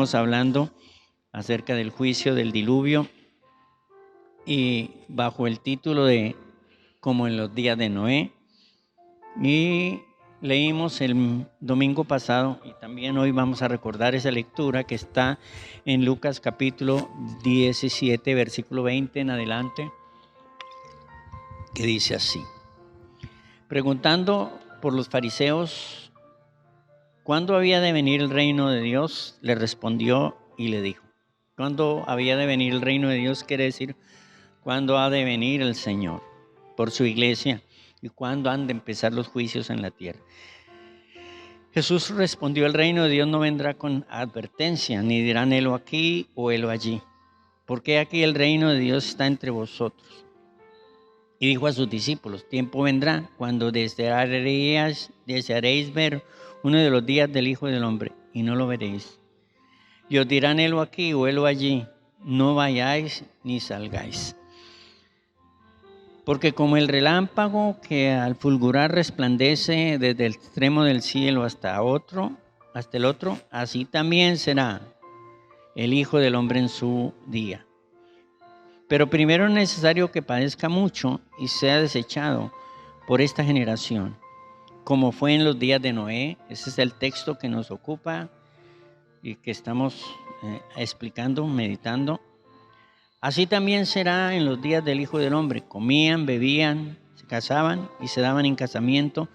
Estamos hablando acerca del juicio del diluvio y bajo el título de Como en los días de Noé. Y leímos el domingo pasado y también hoy vamos a recordar esa lectura que está en Lucas capítulo 17, versículo 20 en adelante, que dice así: preguntando por los fariseos ¿cuándo había de venir el reino de Dios? Le respondió y le dijo. ¿Cuándo había de venir el reino de Dios? Quiere decir, ¿cuándo ha de venir el Señor por su iglesia? ¿Y cuándo han de empezar los juicios en la tierra? Jesús respondió, el reino de Dios no vendrá con advertencia, ni dirán helo aquí o helo allí, porque aquí el reino de Dios está entre vosotros. Y dijo a sus discípulos, tiempo vendrá cuando desearéis ver uno de los días del Hijo del Hombre, y no lo veréis. Y os dirán helo aquí o helo allí, no vayáis ni salgáis. Porque como el relámpago que al fulgurar resplandece desde el extremo del cielo hasta el otro, así también será el Hijo del Hombre en su día. Pero primero es necesario que padezca mucho y sea desechado por esta generación, como fue en los días de Noé. Ese es el texto que nos ocupa y que estamos explicando, meditando. Así también será en los días del Hijo del Hombre. Comían, bebían, se casaban y se daban en casamiento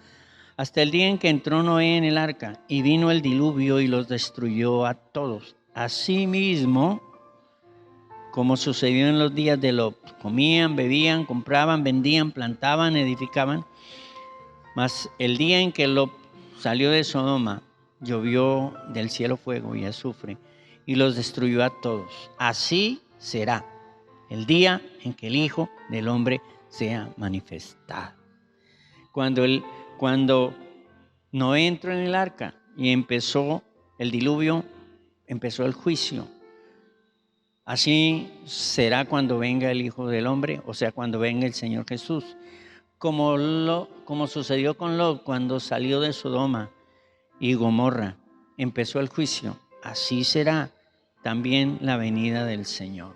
hasta el día en que entró Noé en el arca y vino el diluvio y los destruyó a todos. Asimismo, como sucedió en los días de Lot, comían, bebían, compraban, vendían, plantaban, edificaban. Mas el día en que Lot salió de Sodoma, llovió del cielo fuego y azufre y los destruyó a todos. Así será el día en que el Hijo del Hombre sea manifestado. Cuando Noé entró en el arca y empezó el diluvio, empezó el juicio. Así será cuando venga el Hijo del Hombre, o sea, cuando venga el Señor Jesús. Como sucedió con Lot cuando salió de Sodoma y Gomorra, empezó el juicio. Así será también la venida del Señor.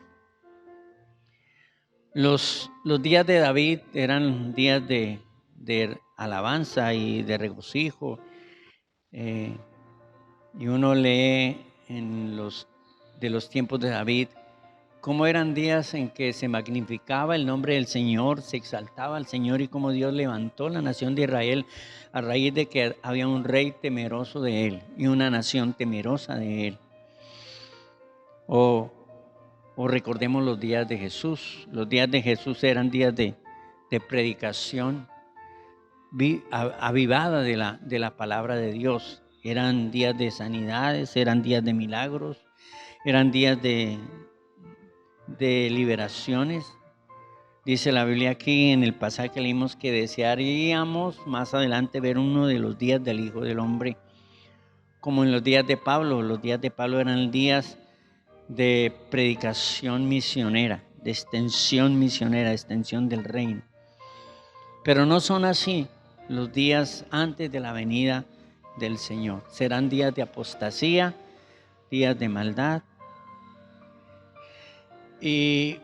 Los días de David eran días de alabanza y de regocijo. Y uno lee de los tiempos de David cómo eran días en que se magnificaba el nombre del Señor, se exaltaba al Señor y cómo Dios levantó la nación de Israel a raíz de que había un rey temeroso de él y una nación temerosa de él. O recordemos los días de Jesús. Los días de Jesús eran días de predicación avivada de la palabra de Dios. Eran días de sanidades, eran días de milagros, eran días de liberaciones. Dice la Biblia aquí en el pasaje que leímos que desearíamos más adelante ver uno de los días del Hijo del Hombre, como en los días de Pablo. Los días de Pablo eran días de predicación misionera, de extensión misionera, de extensión del reino. Pero no son así los días antes de la venida del Señor. Serán días de apostasía, días de maldad. Y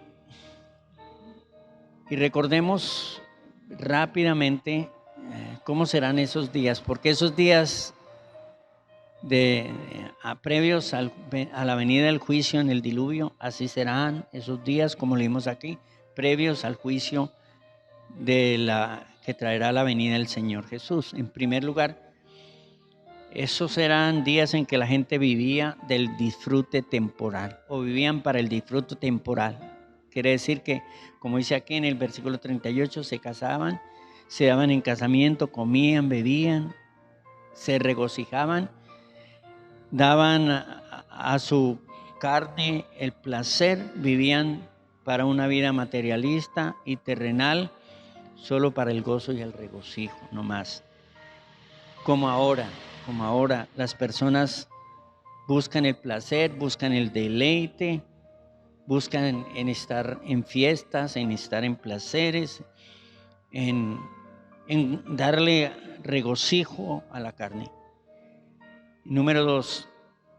recordemos rápidamente cómo serán esos días, porque esos días previos a la venida del juicio en el diluvio, así serán esos días, como leímos aquí, previos al juicio que traerá la venida del Señor Jesús. En primer lugar, esos eran días en que la gente vivía del disfrute temporal, o vivían para el disfrute temporal. Quiere decir que, como dice aquí en el versículo 38, se casaban, se daban en casamiento, comían, bebían, se regocijaban, daban a su carne el placer, vivían para una vida materialista y terrenal, solo para el gozo y el regocijo, no más. Como ahora las personas buscan el placer, buscan el deleite, buscan en estar en fiestas, en estar en placeres, en darle regocijo a la carne. Número 2,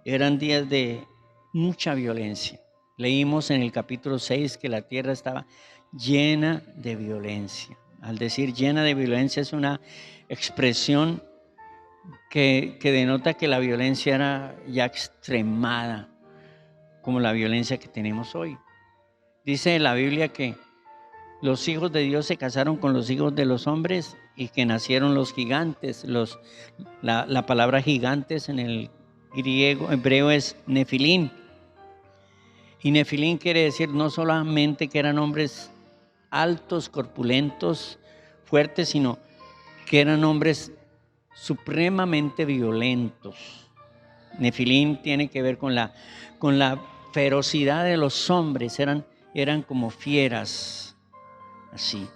eran días de mucha violencia. Leímos en el capítulo 6 que la tierra estaba llena de violencia. Al decir llena de violencia es una expresión que denota que la violencia era ya extremada, como la violencia que tenemos hoy. Dice la Biblia que los hijos de Dios se casaron con los hijos de los hombres y que nacieron los gigantes. La palabra gigantes en el griego, hebreo es Nefilín. Y Nefilín quiere decir no solamente que eran hombres altos, corpulentos, fuertes, sino que eran hombres supremamente violentos. Nefilín tiene que ver con la ferocidad de los hombres, eran como fieras, así.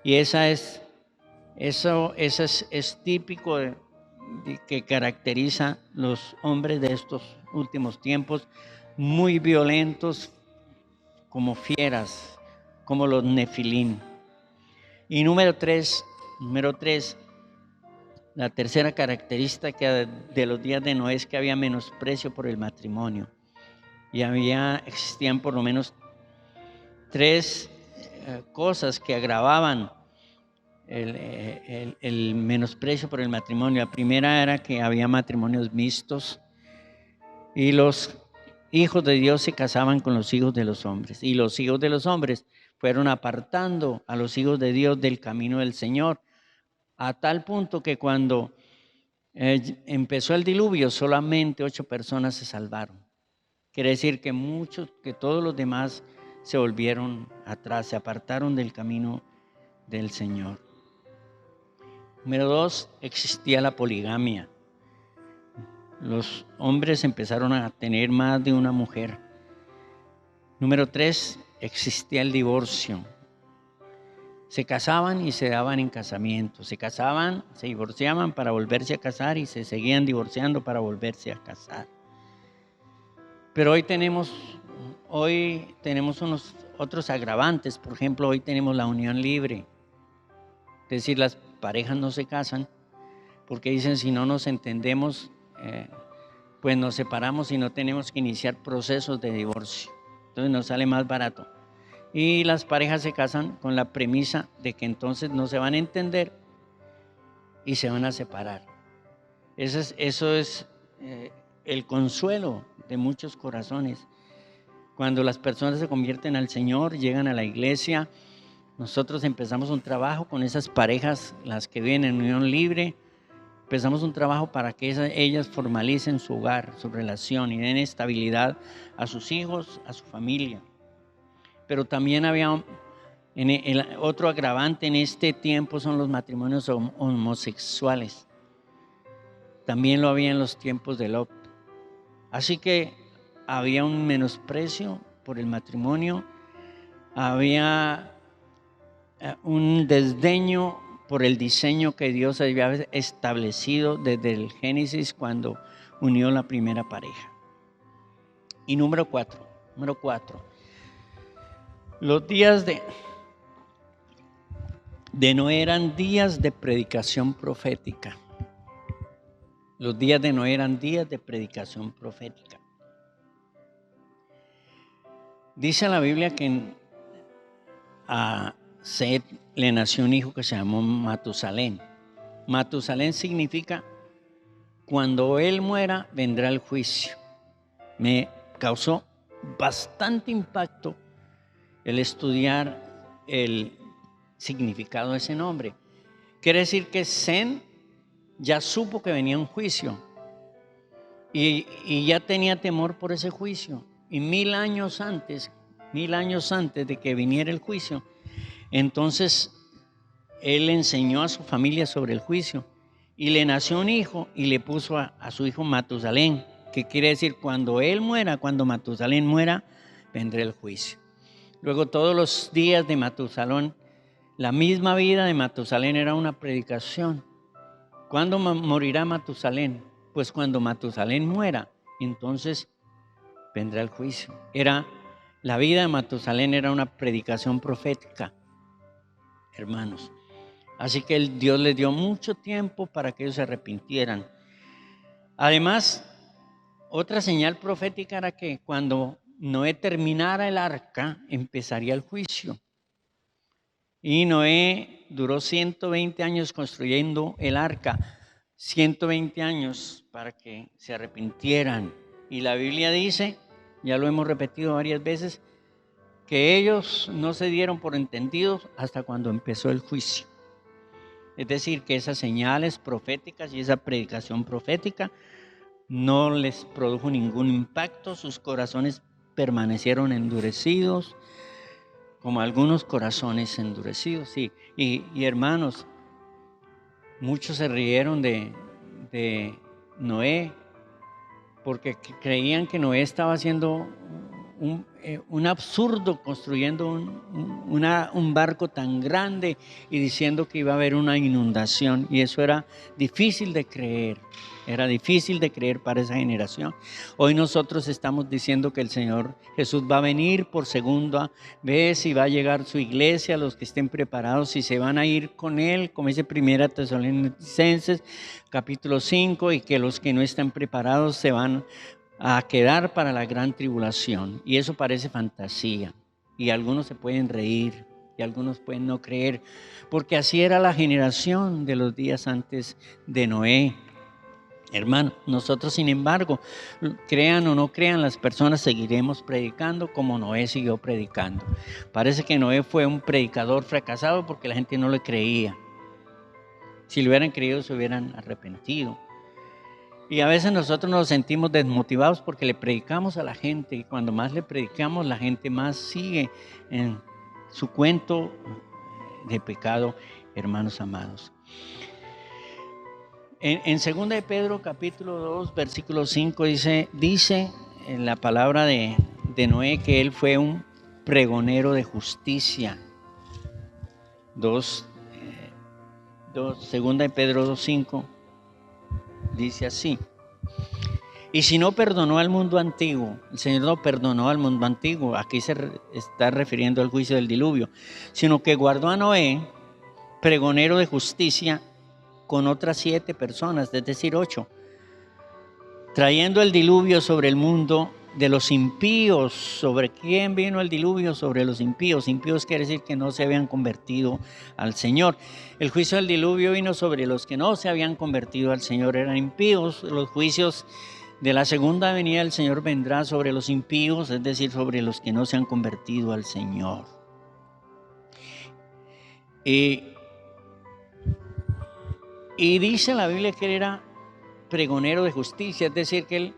Y eso es típico de que caracteriza los hombres de estos últimos tiempos, muy violentos, como fieras, como los Nefilín. Y número tres, la tercera característica de los días de Noé es que había menosprecio por el matrimonio. Y existían por lo menos tres cosas que agravaban el menosprecio por el matrimonio. La primera era que había matrimonios mixtos y los hijos de Dios se casaban con los hijos de los hombres. Y los hijos de los hombres fueron apartando a los hijos de Dios del camino del Señor, a tal punto que cuando empezó el diluvio, solamente 8 personas se salvaron. Quiere decir que todos los demás se volvieron atrás, se apartaron del camino del Señor. Número 2, existía la poligamia. Los hombres empezaron a tener más de una mujer. Número 3, existía el divorcio. Se casaban y se daban en casamiento. Se casaban, se divorciaban para volverse a casar y se seguían divorciando para volverse a casar. Pero hoy tenemos unos otros agravantes. Por ejemplo, hoy tenemos la unión libre. Es decir, las parejas no se casan porque dicen si no nos entendemos, pues nos separamos y no tenemos que iniciar procesos de divorcio. Entonces nos sale más barato. Y las parejas se casan con la premisa de que entonces no se van a entender y se van a separar. Eso es el consuelo de muchos corazones. Cuando las personas se convierten al Señor, llegan a la iglesia, nosotros empezamos un trabajo con esas parejas, las que viven en unión libre. Empezamos un trabajo para que ellas formalicen su hogar, su relación y den estabilidad a sus hijos, a su familia. Pero también había otro agravante en este tiempo, son los matrimonios homosexuales. También lo había en los tiempos de Lot. Así que había un menosprecio por el matrimonio, había un desdeño por el diseño que Dios había establecido desde el Génesis cuando unió la primera pareja. Y número 4, los días de Noé eran días de predicación profética. Los días de Noé eran días de predicación profética. Dice la Biblia que a Set le nació un hijo que se llamó Matusalén. Matusalén significa cuando él muera vendrá el juicio. Me causó bastante impacto el estudiar el significado de ese nombre. Quiere decir que Sem ya supo que venía un juicio y ya tenía temor por ese juicio. Y 1000 años antes de que viniera el juicio, entonces él enseñó a su familia sobre el juicio y le nació un hijo y le puso a su hijo Matusalén, que quiere decir cuando Matusalén muera, vendrá el juicio. Luego todos los días de Matusalén, la misma vida de Matusalén era una predicación. ¿Cuándo morirá Matusalén? Pues cuando Matusalén muera, entonces vendrá el juicio. La vida de Matusalén era una predicación profética, hermanos. Así que Dios les dio mucho tiempo para que ellos se arrepintieran. Además, Otra señal profética era que cuando Noé terminara el arca, empezaría el juicio. Y Noé duró 120 años construyendo el arca, 120 años para que se arrepintieran. Y la Biblia dice, ya lo hemos repetido varias veces, que ellos no se dieron por entendidos hasta cuando empezó el juicio. Es decir, que esas señales proféticas y esa predicación profética no les produjo ningún impacto, sus corazones permanecieron endurecidos, como algunos corazones endurecidos. Sí. Y hermanos, muchos se rieron de Noé porque creían que Noé estaba haciendo un absurdo construyendo un barco tan grande y diciendo que iba a haber una inundación, y eso era difícil de creer para esa generación. Hoy nosotros estamos diciendo que el Señor Jesús va a venir por segunda vez y va a llegar su iglesia, los que estén preparados y se van a ir con Él, como dice 1 Tesalonicenses capítulo 5, y que los que no están preparados se van a quedar para la gran tribulación. Y eso parece fantasía, y algunos se pueden reír y algunos pueden no creer, porque así era la generación de los días antes de Noé. Hermano, nosotros sin embargo, crean o no crean, las personas seguiremos predicando como Noé siguió predicando. Parece que Noé fue un predicador fracasado porque la gente no le creía. Si le hubieran creído, se hubieran arrepentido. Y a veces nosotros nos sentimos desmotivados porque le predicamos a la gente, y cuando más le predicamos, la gente más sigue en su cuento de pecado, hermanos amados. En 2 de Pedro capítulo 2 versículo 5 dice en la palabra de Noé que él fue un pregonero de justicia. 2 de Pedro 2:5 dice así: y si no perdonó al mundo antiguo, el Señor no perdonó al mundo antiguo, aquí se está refiriendo al juicio del diluvio, sino que guardó a Noé, pregonero de justicia, con otras 7 personas, es decir, 8, trayendo el diluvio sobre el mundo de los impíos. ¿Sobre quién vino el diluvio? Sobre los impíos. Impíos quiere decir que no se habían convertido al Señor. El juicio del diluvio vino sobre los que no se habían convertido al Señor, eran impíos. Los juicios de la segunda venida del Señor vendrá sobre los impíos, es decir, sobre los que no se han convertido al Señor. Y dice la Biblia que él era pregonero de justicia, es decir, que él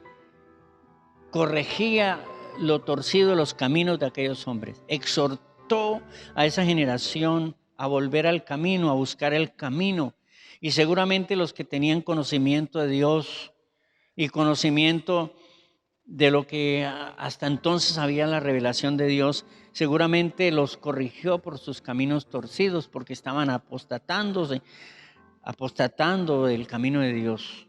corregía lo torcido de los caminos de aquellos hombres. Exhortó a esa generación a volver al camino, a buscar el camino. Y seguramente los que tenían conocimiento de Dios y conocimiento de lo que hasta entonces había la revelación de Dios, seguramente los corrigió por sus caminos torcidos, porque estaban apostatando del camino de Dios.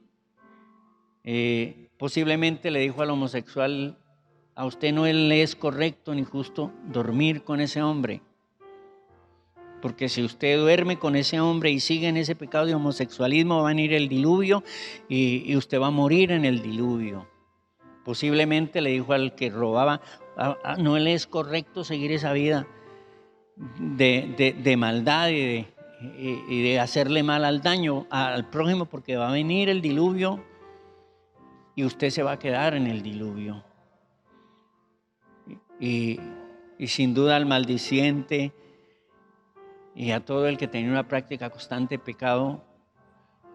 Posiblemente le dijo al homosexual: a usted no le es correcto ni justo dormir con ese hombre, porque si usted duerme con ese hombre y sigue en ese pecado de homosexualismo, va a venir el diluvio y usted va a morir en el diluvio. Posiblemente le dijo al que robaba: no le es correcto seguir esa vida de maldad y de hacerle mal al daño al prójimo, porque va a venir el diluvio y usted se va a quedar en el diluvio. Y sin duda al maldiciente y a todo el que tenía una práctica constante de pecado,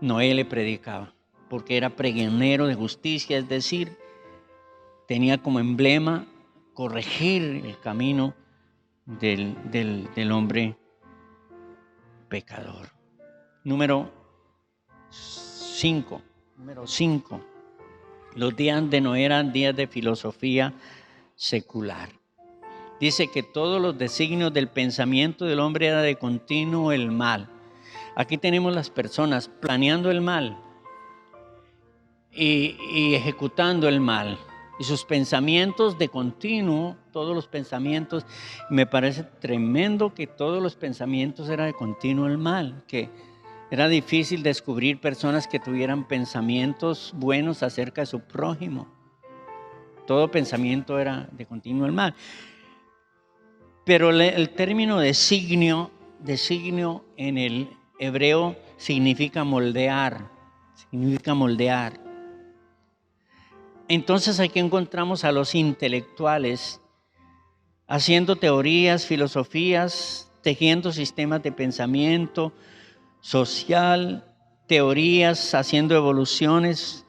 Noé le predicaba, porque era pregonero de justicia, es decir, tenía como emblema corregir el camino del hombre pecador. Número 5. Los días de Noé eran días de filosofía secular. Dice que todos los designios del pensamiento del hombre era de continuo el mal. Aquí tenemos las personas planeando el mal y ejecutando el mal. Y sus pensamientos de continuo, todos los pensamientos, me parece tremendo que todos los pensamientos eran de continuo el mal, que era difícil descubrir personas que tuvieran pensamientos buenos acerca de su prójimo. todo pensamiento era de continuo el mal. Pero el término designio en el hebreo significa moldear. Entonces aquí encontramos a los intelectuales haciendo teorías, filosofías, tejiendo sistemas de pensamiento social, teorías, haciendo evoluciones,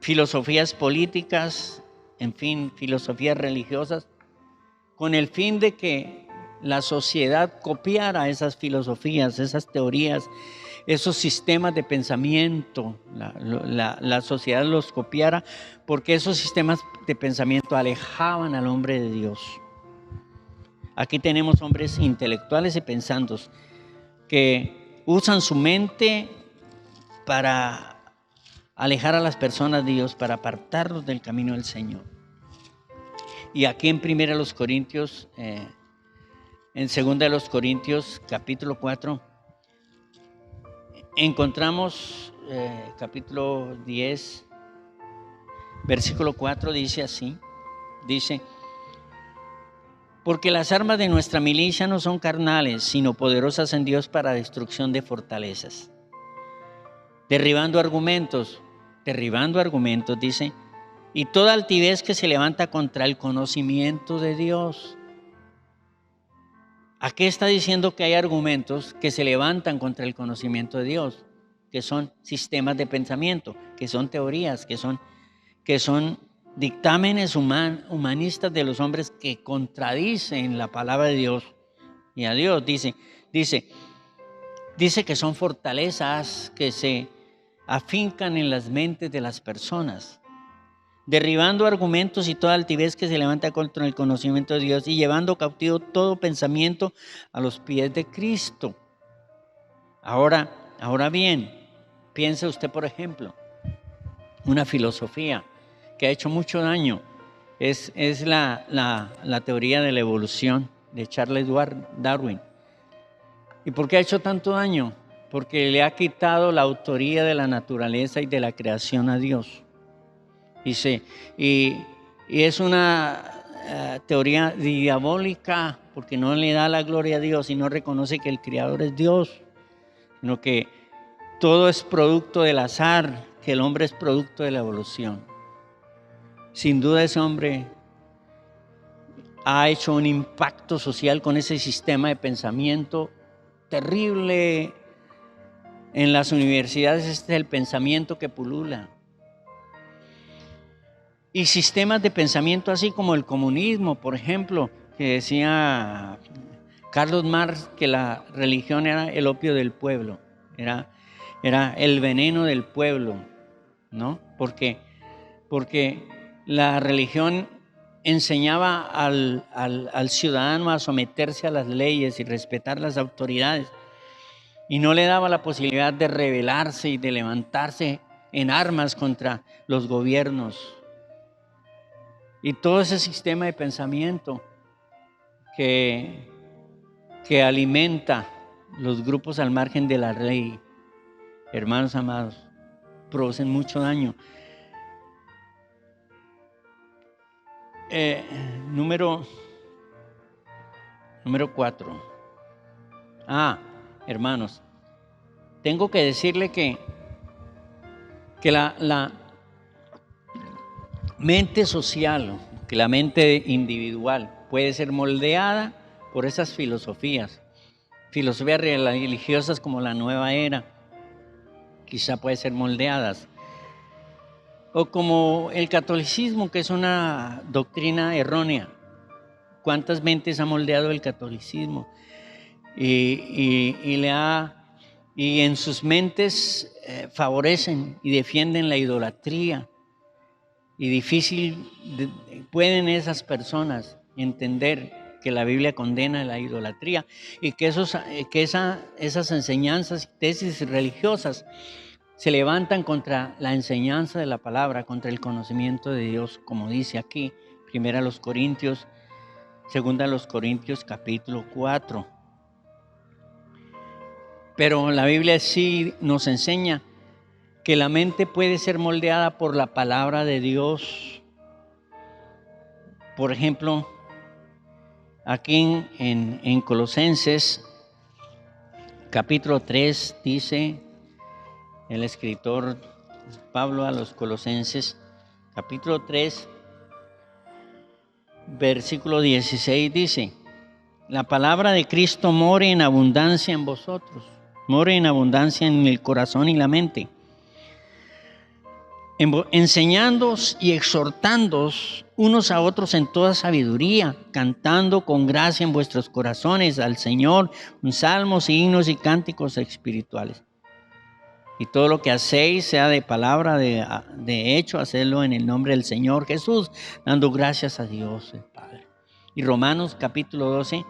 filosofías políticas, en fin, filosofías religiosas, con el fin de que la sociedad copiara esas filosofías, esas teorías, esos sistemas de pensamiento. La sociedad los copiara porque esos sistemas de pensamiento alejaban al hombre de Dios. Aquí tenemos hombres intelectuales y pensantes que usan su mente para alejar a las personas de Dios, para apartarlos del camino del Señor. Y aquí en 2 Corintios, en 2 Corintios capítulo 4, encontramos capítulo 10, versículo 4, dice así, dice: porque las armas de nuestra milicia no son carnales, sino poderosas en Dios para destrucción de fortalezas. Derribando argumentos, dice, y toda altivez que se levanta contra el conocimiento de Dios. Aquí está diciendo que hay argumentos que se levantan contra el conocimiento de Dios, que son sistemas de pensamiento, que son teorías, que son dictámenes humanistas de los hombres que contradicen la palabra de Dios y a Dios. Dice que son fortalezas que se afincan en las mentes de las personas, derribando argumentos y toda altivez que se levanta contra el conocimiento de Dios y llevando cautivo todo pensamiento a los pies de Cristo. Ahora bien, piense usted, por ejemplo, una filosofía que ha hecho mucho daño es la teoría de la evolución de Charles Darwin. ¿Y por qué ha hecho tanto daño? Porque le ha quitado la autoría de la naturaleza y de la creación a Dios. Y es una teoría diabólica porque no le da la gloria a Dios y no reconoce que el Creador es Dios, sino que todo es producto del azar, que el hombre es producto de la evolución. Sin duda ese hombre ha hecho un impacto social con ese sistema de pensamiento terrible. En las universidades este es el pensamiento que pulula. Y sistemas de pensamiento así como el comunismo, por ejemplo, que decía Carlos Marx que la religión era el opio del pueblo, era el veneno del pueblo, ¿no? Porque la religión enseñaba al ciudadano a someterse a las leyes y respetar las autoridades, y no le daba la posibilidad de rebelarse y de levantarse en armas contra los gobiernos. Y todo ese sistema de pensamiento que alimenta los grupos al margen de la ley, hermanos amados, producen mucho daño. Número 4. Hermanos, tengo que decirle que la mente social, que la mente individual puede ser moldeada por esas filosofías religiosas como la nueva era, quizá puede ser moldeadas, o como el catolicismo, que es una doctrina errónea. ¿Cuántas mentes ha moldeado el catolicismo? Y en sus mentes favorecen y defienden la idolatría. Y pueden esas personas entender que la Biblia condena la idolatría y que esas enseñanzas y tesis religiosas se levantan contra la enseñanza de la palabra, contra el conocimiento de Dios, como dice aquí, 1 Corintios, 2 Corintios capítulo 4. Pero la Biblia sí nos enseña que la mente puede ser moldeada por la palabra de Dios. Por ejemplo, aquí en Colosenses, capítulo 3, dice el escritor Pablo a los Colosenses, capítulo 3, versículo 16, dice: la palabra de Cristo more en abundancia en vosotros, more en abundancia en el corazón y la mente, enseñándoos y exhortándoos unos a otros en toda sabiduría, cantando con gracia en vuestros corazones al Señor, salmos, himnos y cánticos espirituales. Y todo lo que hacéis, sea de palabra, de hecho, hacedlo en el nombre del Señor Jesús, dando gracias a Dios el Padre. Y Romanos capítulo 12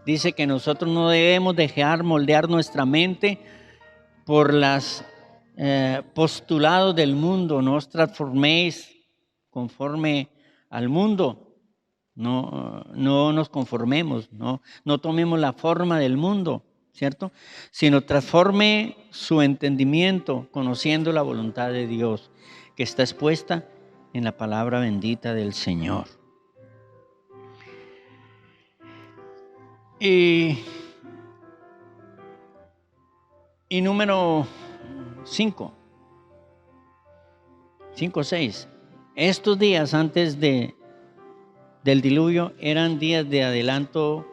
dice que nosotros no debemos dejar moldear nuestra mente por los postulados del mundo. No os transforméis conforme al mundo. No nos conformemos, no tomemos la forma del mundo, ¿cierto? Sino transforme su entendimiento conociendo la voluntad de Dios que está expuesta en la palabra bendita del Señor. Y número 5, 6. Estos días antes del diluvio eran días de adelanto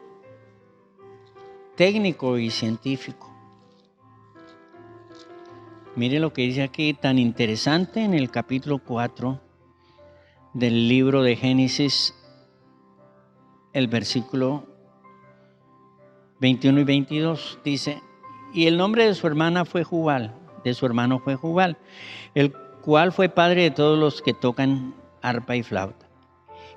técnico y científico. Mire lo que dice aquí, tan interesante en el capítulo 4 del libro de Génesis, el versículo 21 y 22, dice: y el nombre de su hermana fue Jubal, de su hermano fue Jubal, el cual fue padre de todos los que tocan arpa y flauta.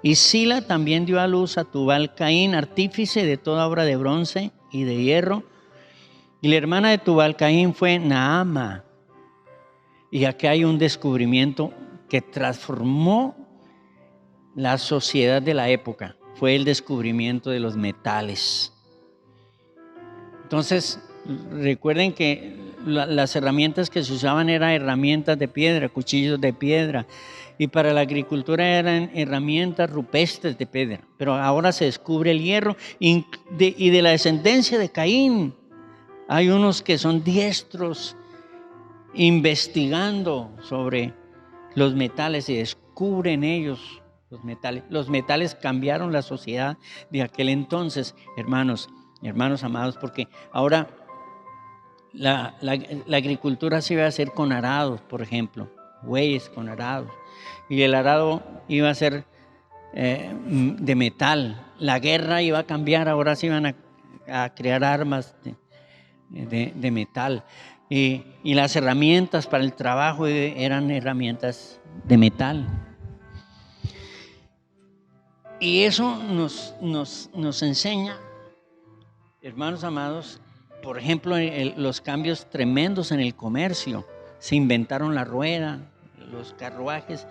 Y Sila también dio a luz a Tubal Caín, artífice de toda obra de bronce y de hierro. Y la hermana de Tubal Caín fue Naama. Y aquí hay un descubrimiento que transformó la sociedad de la época. Fue el descubrimiento de los metales. Entonces, recuerden que las herramientas que se usaban eran herramientas de piedra, cuchillos de piedra. Y para la agricultura eran herramientas rupestres de piedra. Pero ahora se descubre el hierro. Y de la descendencia de Caín, hay unos que son diestros investigando sobre los metales y descubren ellos los metales. Los metales cambiaron la sociedad de aquel entonces, hermanos amados, porque ahora la agricultura se iba a hacer con arados, por ejemplo, bueyes con arados, y el arado iba a ser de metal. La guerra iba a cambiar, ahora se iban a crear armas de metal. Y las herramientas para el trabajo eran herramientas de metal. Y eso nos enseña, hermanos amados, por ejemplo, los cambios tremendos en el comercio. Se inventaron la rueda, los carruajes.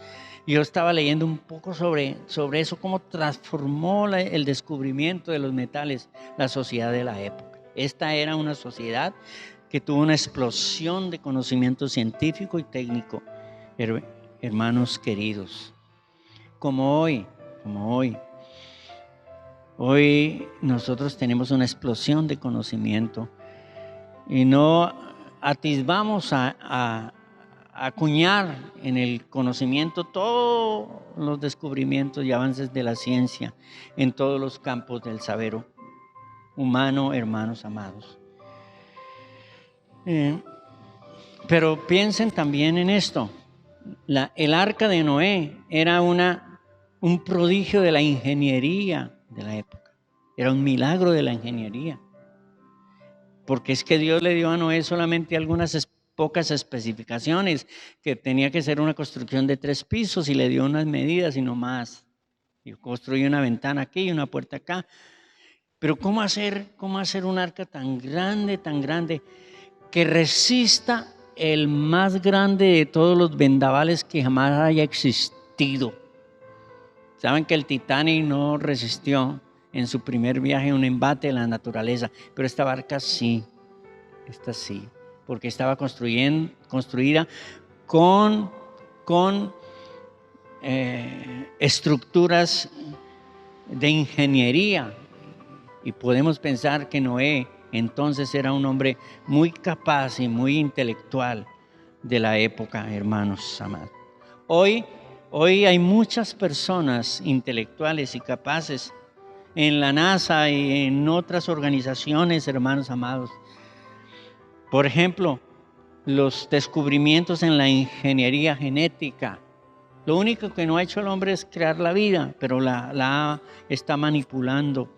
Yo estaba leyendo un poco sobre eso, cómo transformó el descubrimiento de los metales la sociedad de la época. Esta era una sociedad que tuvo una explosión de conocimiento científico y técnico, hermanos queridos. Como hoy nosotros tenemos una explosión de conocimiento y no atisbamos a acuñar en el conocimiento todos los descubrimientos y avances de la ciencia en todos los campos del saber humano, hermanos amados. Pero piensen también en esto. El arca de Noé era un prodigio de la ingeniería de la época. Era un milagro de la ingeniería. Porque es que Dios le dio a Noé solamente algunas pocas especificaciones, que tenía que ser una construcción de 3 pisos, y le dio unas medidas y no más. Y construyó una ventana aquí y una puerta acá. Pero ¿cómo hacer un arca tan grande, que resista el más grande de todos los vendavales que jamás haya existido? Saben que el Titanic no resistió en su primer viaje un embate de la naturaleza, pero esta barca sí, esta sí, porque estaba construida con estructuras de ingeniería. Y podemos pensar que Noé entonces era un hombre muy capaz y muy intelectual de la época, hermanos amados. Hoy hay muchas personas intelectuales y capaces en la NASA y en otras organizaciones, hermanos amados. Por ejemplo, los descubrimientos en la ingeniería genética. Lo único que no ha hecho el hombre es crear la vida, pero la está manipulando.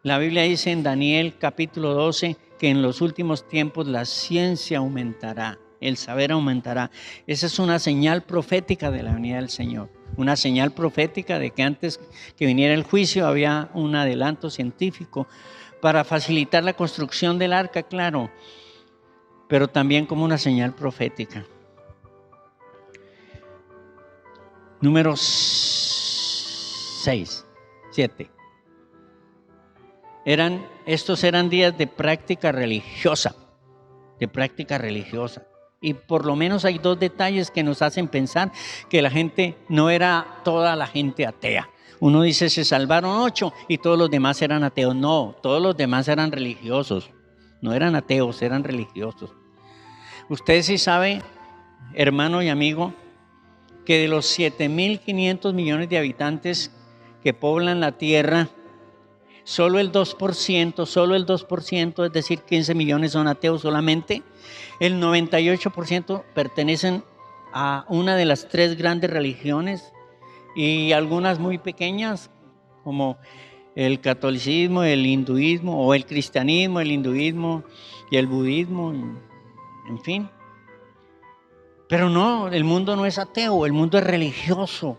La Biblia dice en Daniel capítulo 12 que en los últimos tiempos la ciencia aumentará, el saber aumentará. Esa es una señal profética de la venida del Señor. Una señal profética de que antes que viniera el juicio había un adelanto científico para facilitar la construcción del arca, claro, pero también como una señal profética. Número 6, 7. Estos eran días de práctica religiosa, Y por lo menos hay 2 detalles que nos hacen pensar que la gente no era toda la gente atea. Uno dice, se salvaron 8 y todos los demás eran ateos. No, todos los demás eran religiosos. No eran ateos, eran religiosos. Usted sí sabe, hermano y amigo, que de los 7.500 millones de habitantes que poblan la tierra, solo el 2%, es decir, 15 millones son ateos solamente. El 98% pertenecen a una de las 3 grandes religiones y algunas muy pequeñas, como el catolicismo, el hinduismo, o el cristianismo, el hinduismo y el budismo, en fin. Pero no, el mundo no es ateo, el mundo es religioso.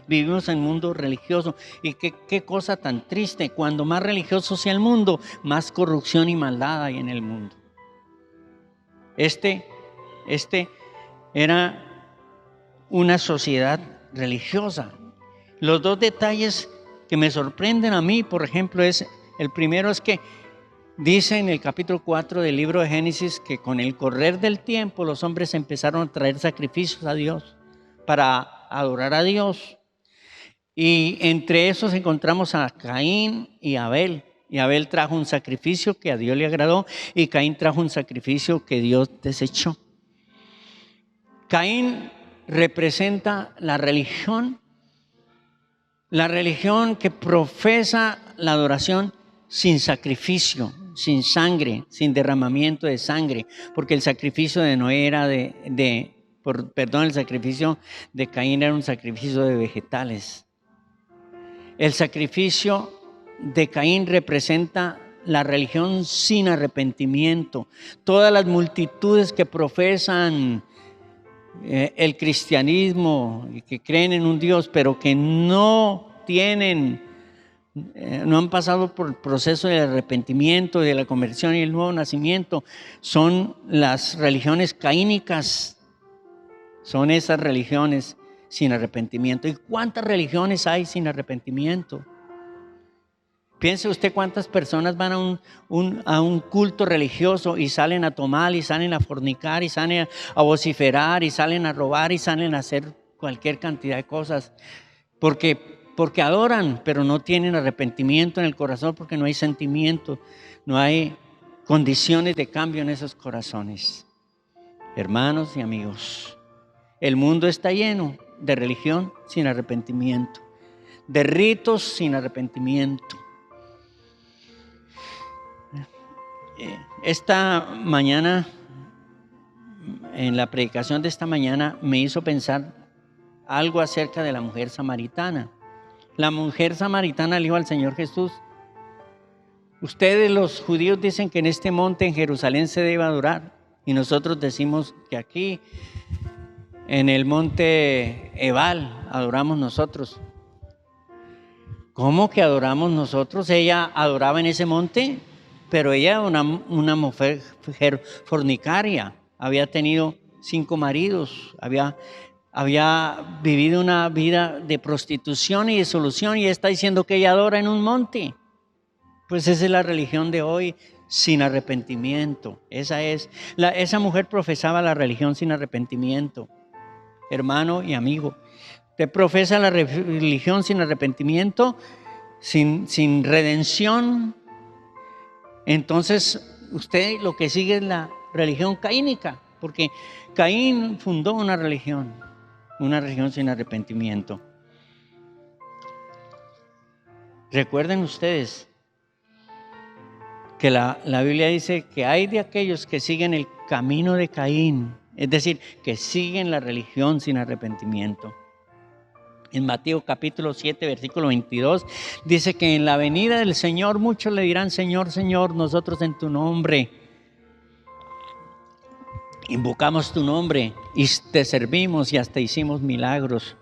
Vivimos en un mundo religioso. Y qué cosa tan triste, cuando más religioso sea el mundo, más corrupción y maldad hay en el mundo. Este era una sociedad religiosa. Los 2 detalles que me sorprenden a mí, por ejemplo, el primero es que dice en el capítulo 4 del libro de Génesis que con el correr del tiempo los hombres empezaron a traer sacrificios a Dios para adorar a Dios. Y entre esos encontramos a Caín y Abel. Y Abel trajo un sacrificio que a Dios le agradó y Caín trajo un sacrificio que Dios desechó. Caín representa la religión que profesa la adoración sin sacrificio, sin sangre, sin derramamiento de sangre, porque el sacrificio de Noé era el sacrificio de Caín era un sacrificio de vegetales. El sacrificio de Caín representa la religión sin arrepentimiento. Todas las multitudes que profesan el cristianismo y que creen en un Dios, pero que no han pasado por el proceso de arrepentimiento, de la conversión y el nuevo nacimiento, son las religiones caínicas. Son esas religiones sin arrepentimiento. ¿Y cuántas religiones hay sin arrepentimiento? Piense usted cuántas personas van a un culto religioso y salen a tomar, y salen a fornicar, y salen a vociferar, y salen a robar, y salen a hacer cualquier cantidad de cosas. Porque adoran, pero no tienen arrepentimiento en el corazón, porque no hay sentimiento, no hay condiciones de cambio en esos corazones. Hermanos y amigos, el mundo está lleno de religión sin arrepentimiento, de ritos sin arrepentimiento. Esta mañana, en la predicación de esta mañana, me hizo pensar algo acerca de la mujer samaritana. La mujer samaritana le dijo al Señor Jesús: ustedes los judíos dicen que en este monte en Jerusalén se debe adorar, y nosotros decimos que aquí en el monte Ebal adoramos nosotros. ¿Cómo que adoramos nosotros? Ella adoraba en ese monte, pero ella era una mujer fornicaria, había tenido 5 maridos, había vivido una vida de prostitución y disolución, y está diciendo que ella adora en un monte. Pues esa es la religión de hoy, sin arrepentimiento. Esa mujer profesaba la religión sin arrepentimiento. Hermano y amigo, Usted profesa la religión sin arrepentimiento, sin redención. Entonces usted lo que sigue es la religión caínica, porque Caín fundó una religión sin arrepentimiento. Recuerden ustedes que la Biblia dice que hay de aquellos que siguen el camino de Caín, es decir, que siguen la religión sin arrepentimiento. En Mateo capítulo 7, versículo 22, dice que en la venida del Señor muchos le dirán: Señor, Señor, nosotros en tu nombre invocamos tu nombre y te servimos y hasta hicimos milagros.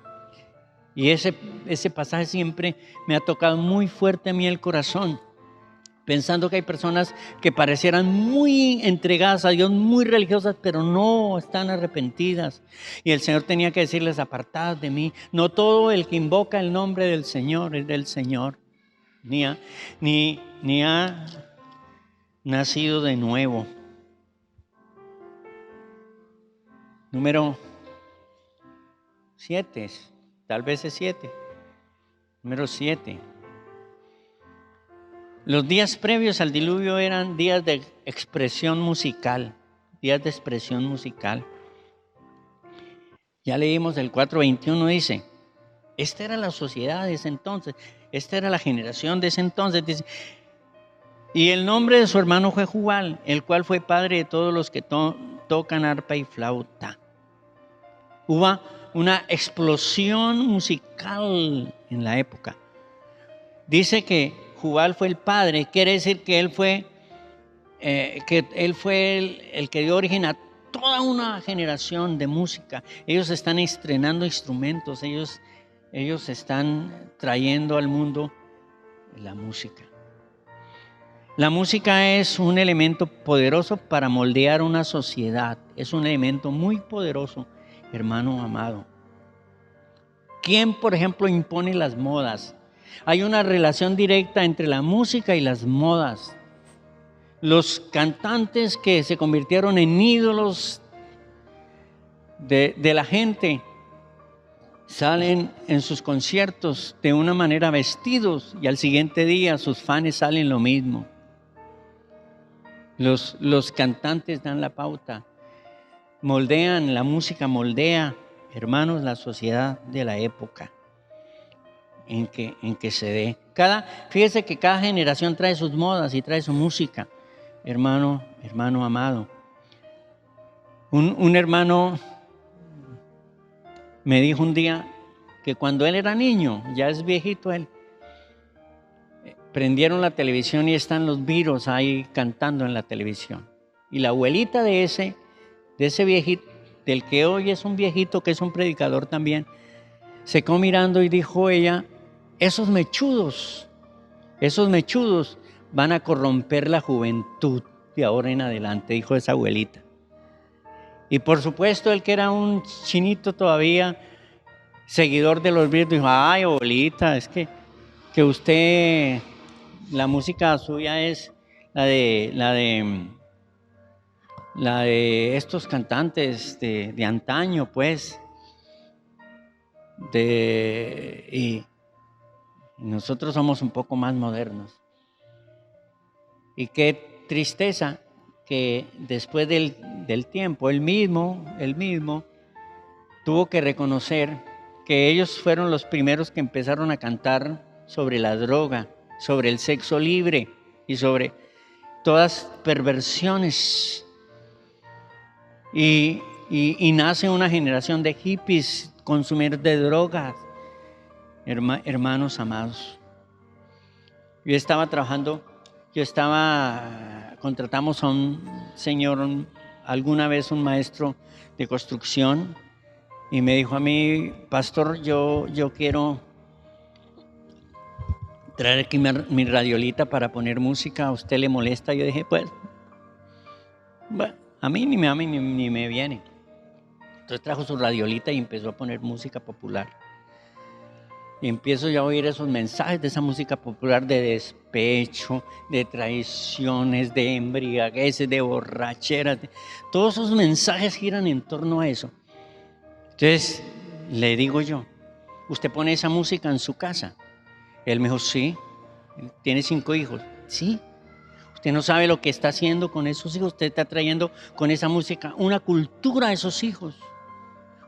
Y ese pasaje siempre me ha tocado muy fuerte a mí el corazón, pensando que hay personas que parecieran muy entregadas a Dios, muy religiosas, pero no están arrepentidas. Y el Señor tenía que decirles: apartad de mí. No todo el que invoca el nombre del Señor es del Señor, ni ha nacido de nuevo. Número 7, tal vez es 7. Número 7. Los días previos al diluvio eran días de expresión musical, Ya leímos el 4:21, dice, esta era la sociedad de ese entonces, esta era la generación de ese entonces, dice, y el nombre de su hermano fue Jubal, el cual fue padre de todos los que tocan arpa y flauta. Hubo una explosión musical en la época. Dice que Jubal fue el padre, quiere decir que él fue el que dio origen a toda una generación de música. Ellos están estrenando instrumentos, ellos están trayendo al mundo la música. La música es un elemento poderoso para moldear una sociedad, es un elemento muy poderoso, hermano amado. ¿Quién, por ejemplo, impone las modas? Hay una relación directa entre la música y las modas. Los cantantes que se convirtieron en ídolos de la gente salen en sus conciertos de una manera vestidos y al siguiente día sus fans salen lo mismo. Los cantantes dan la pauta, moldean, la música moldea, hermanos, la sociedad de la época en que se dé. Fíjese que cada generación trae sus modas y trae su música, hermano amado. Un hermano me dijo un día que cuando él era niño, ya es viejito él, prendieron la televisión y están los Beatles ahí cantando en la televisión. Y la abuelita de ese viejito, del que hoy es un viejito que es un predicador también, se quedó mirando y dijo ella: esos mechudos van a corromper la juventud de ahora en adelante, dijo esa abuelita. Y por supuesto, él que era un chinito todavía, seguidor de los Beatles, dijo: ay, abuelita, es que usted, la música suya es la de estos cantantes de antaño, pues. Y nosotros somos un poco más modernos. Y qué tristeza que después del tiempo, él mismo tuvo que reconocer que ellos fueron los primeros que empezaron a cantar sobre la droga, sobre el sexo libre y sobre todas perversiones. Y nace una generación de hippies, consumidores de drogas, hermanos amados. Contratamos a un señor, alguna vez un maestro de construcción, y me dijo a mí: pastor, yo quiero traer aquí mi radiolita para poner música, ¿a usted le molesta? Yo dije: pues, bueno, a mí ni me viene. Entonces trajo su radiolita y empezó a poner música popular. Y empiezo ya a oír esos mensajes de esa música popular de despecho, de traiciones, de embriagueces, de borracheras. Todos esos mensajes giran en torno a eso. Entonces le digo yo: Usted pone esa música en su casa. Él me dijo, sí. Tiene 5 hijos. Sí. Usted no sabe lo que está haciendo con esos hijos. Usted está trayendo con esa música una cultura a esos hijos.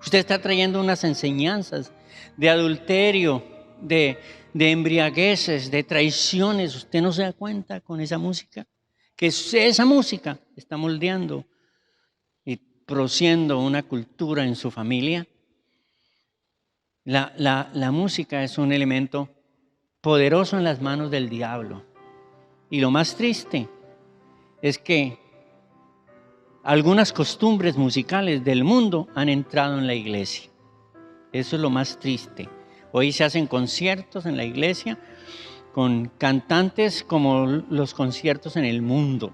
Usted está trayendo unas enseñanzas de adulterio, de embriagueces, de traiciones. Usted no se da cuenta con esa música. Que esa música está moldeando y produciendo una cultura en su familia. La música es un elemento poderoso en las manos del diablo. Y lo más triste es que algunas costumbres musicales del mundo han entrado en la iglesia. Eso es lo más triste. Hoy se hacen conciertos en la iglesia con cantantes como los conciertos en el mundo.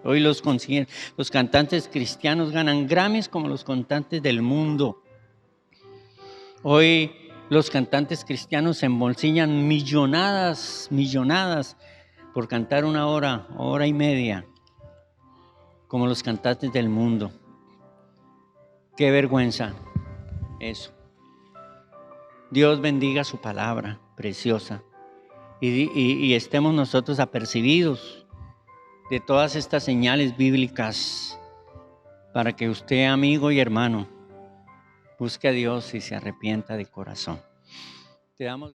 Hoy los cantantes cristianos ganan Grammys como los cantantes del mundo. Hoy los cantantes cristianos se embolsillan millonadas por cantar 1 hora, 1 hora y media, como los cantantes del mundo. Qué vergüenza eso. Dios bendiga su palabra preciosa y estemos nosotros apercibidos de todas estas señales bíblicas para que usted, amigo y hermano, busque a Dios y se arrepienta de corazón. Te damos